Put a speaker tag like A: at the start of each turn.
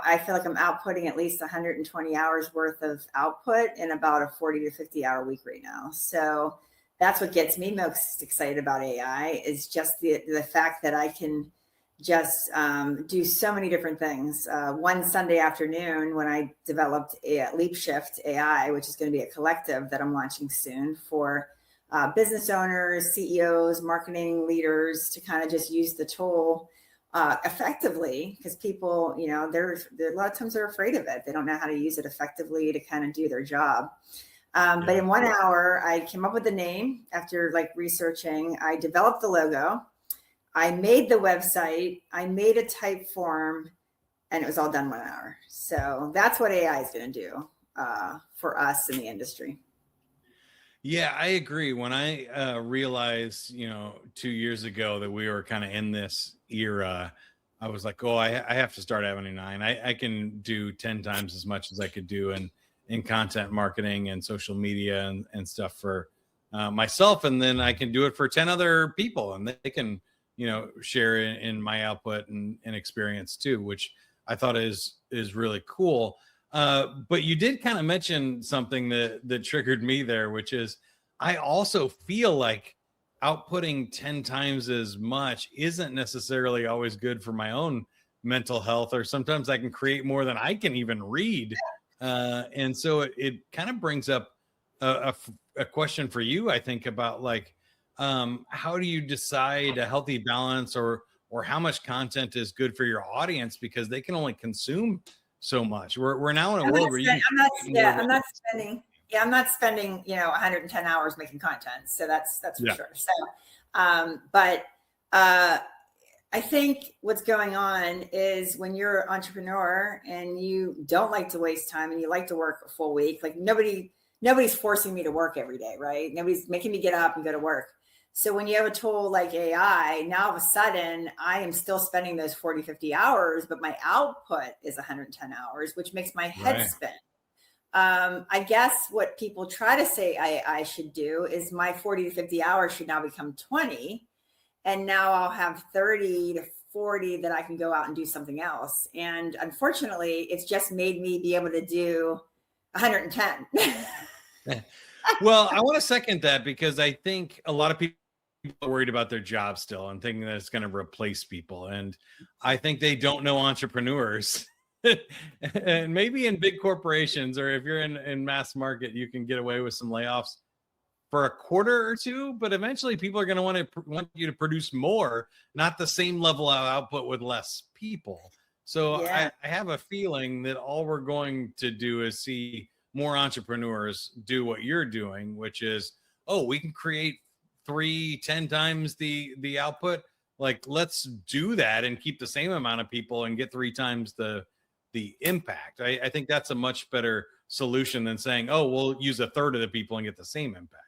A: I feel like I'm outputting at least 120 hours worth of output in about a 40 to 50 hour week right now. So that's what gets me most excited about AI, is just the fact that I can just do so many different things. One Sunday afternoon, when I developed a Leap Shift AI, which is going to be a collective that I'm launching soon for business owners, CEOs, marketing leaders, to kind of just use the tool effectively, because people, they're a lot of times they're afraid of it. They don't know how to use it effectively to kind of do their job. But in 1 hour, I came up with the name after researching. I developed the logo. I made the website. I made a type form, and it was all done 1 hour. So that's what AI is going to do for us in the industry.
B: Yeah, I agree. When I realized, 2 years ago that we were kind of in this era, I was like, oh, I have to start Avenue 9. I can do 10 times as much as I could do in content marketing and social media and stuff for myself. And then I can do it for 10 other people, and they can, share in my output and experience too, which I thought is really cool. But you did kind of mention something that triggered me there, which is I also feel like outputting 10 times as much isn't necessarily always good for my own mental health, or sometimes I can create more than I can even read. And so it kind of brings up a question for you, I think, about how do you decide a healthy balance, or how much content is good for your audience, because they can only consume so much. We're now in a world where
A: I'm not spending 110 hours making content. So that's for sure. So but I think what's going on is, when you're an entrepreneur and you don't like to waste time and you like to work a full week, nobody's forcing me to work every day, right? Nobody's making me get up and go to work. So when you have a tool like AI, now all of a sudden I am still spending those 40, 50 hours, but my output is 110 hours, which makes my head spin. I guess what people try to say I should do is my 40 to 50 hours should now become 20. And now I'll have 30 to 40 that I can go out and do something else. And unfortunately, it's just made me be able to do 110.
B: Well, I want to second that, because I think a lot of people are worried about their job still and thinking that it's going to replace people. And I think they don't know entrepreneurs. And maybe in big corporations, or if you're in mass market, you can get away with some layoffs for a quarter or two, but eventually people are going to want you to produce more, not the same level of output with less people. So I have a feeling that all we're going to do is see more entrepreneurs do what you're doing, which is, we can create 10 times the output. Let's do that and keep the same amount of people and get 3 times the impact. I think that's a much better solution than saying, we'll use a third of the people and get the same impact.